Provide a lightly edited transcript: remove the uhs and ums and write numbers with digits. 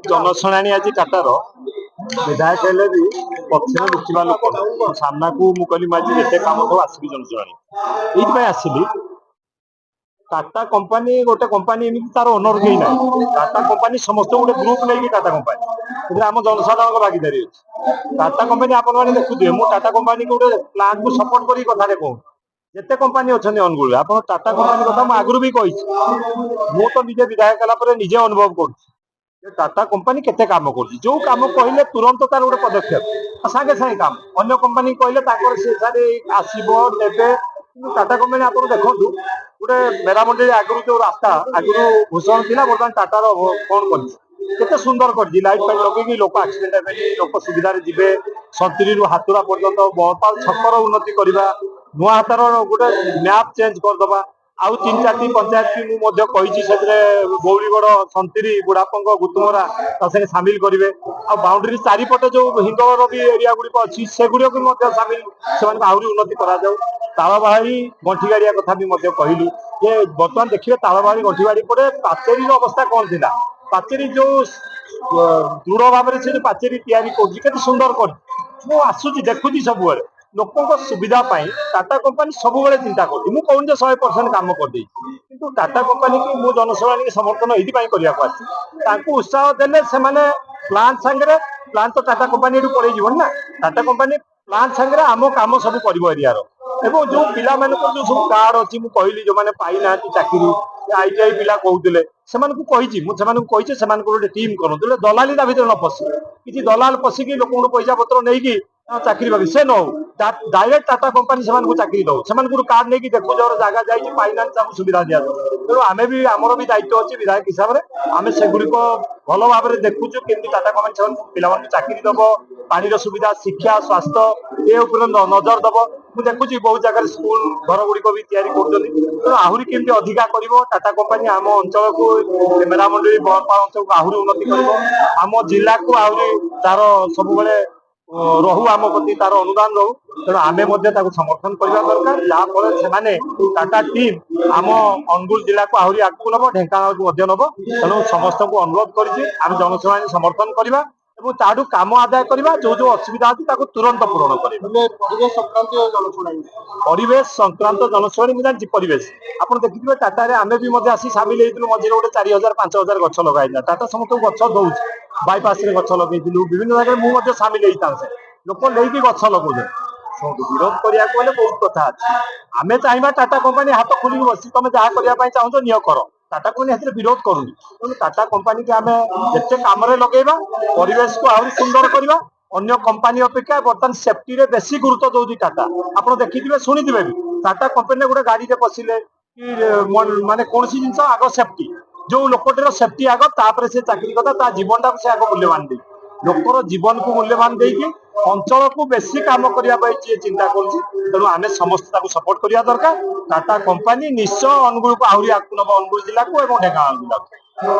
जनशुणाणी आज टाटार विधायक हेले भी पक्षर लुचिबा लोक सामना को मु कहली आज एते काम सब आसबी जनशुणाणी ये आसली टाटा कंपनी गोटे कंपनी एमती तार ओनर कहीं ना टाटा कंपनी समस्त गोटे ग्रुप नहीं टाटा कंपनी आम जनसाधारण भागीदारी अच्छी टाटा कंपनी आपने देखुए मुझे टाटा कंपनी गोटे प्लांट को सपोर्ट कर कथा कहूँ जिते कंपनी अच्छा अनुगुल आप टाटा कंपनी कथा मुझे आगुरी भी कही मु तो निजे विधायक कलापर निजे अनुभव कर टाटा कंपनी केते काम कर जो काम कहले तुरंत तार गोटे पदक्षेप सागे सागे काम अन्य कंपनी कहले आसो देवे टाटा कंपनी आप देखो गोटे मेरामंडी आगुरी जो रास्ता आगुरी भूषण थी बर्तमान टाटार कौन कर सुंदर कर लाइट फाइट लगे लोक आक्सीडेंट हे लोक सुविधा जी सतरी रु हाथुरा पर्यंत बरपाल छकर उन्नति करवा नुआ हाथर गोटे मैप चेंज करदे आउ 3-4 पंचायत की गौरीगढ़ संतरी बुढ़ापा गुतमरा सामिल करेंगे आ बाउंड्री चारिपटे जो हिंदवर भी एरिया गुड़िक अच्छी से गुड़िक सामिल से आहरी उन्नति करा तालबाड़ी गंठीगाड़िया कथा भी कहली जे बर्तमान देखिए तालबाड़ी गंठीगाड़ी पड़े पाचेरी अवस्था कौन थी पाचेरी जो दृढ़ भाव से पाचेरी या सुंदर कर आसूची देखुची सब लोकों सुविधा टाटा कंपनी सब चिंता कर मुझे 100% काम कर टाटा कंपनी की मु जनशुणाणी समर्थन ये उत्साह देने से प्लांट सांगे प्लांट तो टाटा कंपनी पड़े ना टाटा कंपनी प्लांट सांगे आम कम सब कर एरियार एवं जो पिला जो सब कार्ड अच्छी मुझे जो मैंने पाई ना चाकरी आईटीआई पिला कहते से गोटे टीम करूँ दलाली भर न पशि किसी दलाल पशिकी लोक पैसा पत्र नहीं चाकरी बाकरी से नौ डायरेक्ट टाटा कंपनी से चाकरी दो से कार्ड नहीं देखो जर जगह जाइए फाइनान्स सुविधा दिया तेणु आम भी आमर भी दायित्व अच्छे विधायक हिसाब से आम से गुड़िक भल भाव में देखुचु केमती टाटा कंपनी पिला चाकरी दब पानी सुविधा शिक्षा स्वास्थ्य ये नजर दब मुझे देखुची बहुत जगह स्कूल घर गुड़िक भी तेणु आहरी केमती अधिका कर टाटा कंपनी आम अंचल को मेरामंडी बरपाल अंचल को आहरी उन्नति कर आम जिला को आहरी तार सब रहू आम प्रति तार अनुदान रहू तेणु आम समर्थन करने दरकार जहाँफल से टाटा टीम आम अनुगुल जिला को आहरी आगू नब ढेंकानाल को नब तेणु समस्त को अनुरोध कर जनशुणाणी समर्थन करवा ताठू काम आदाय करवा जो जो असुविधा अच्छी तुरंत पूरण परिवेश संक्रांत जनशुणाणी मुझे परिवेश आप देखिए टाटा आम भी आसी सामिल होती मझे गोटे 4000-5000 गछ लगे टाटा समस्त गछ दौर बाईपास गछ लगे विभिन्न जगह मुझे सामिल होता लोक नहीं गछ लगे विरोध करने बहुत कथा अच्छे आम चाहिए टाटा कंपनी हाथ खोलिक बस तुम जहाँ करने चाहो निय कर टाटा कंपनी विरोध करूनी तेणु टाटा कंपनी की आम जिते कम लगेगा परिवेश को आहरी सुंदर करवा अन्य कंपनी अपेक्षा बर्तमान सेफ्टी रे बेसी गुरुत्व दौर टाटा आप देखिए शुणिथे भी टाटा कंपनी गोटे गाड़ी में पशिले माने कौन जिन आग सेफ्टी जो लोकटर सेफ्टी आग तापर से चाकरी करता जीवन टाक से आग मूल्यवान दे लोकर जीवन को मूल्यवान देकी अंचल को बेसी काम करने चिंता करूँ आम समस्त सपोर्ट करने दरकार टाटा कंपनी निश्चय अनुगुल को आहरी आगू नब अनुगुल जिला को ढेंकानाल जिला को।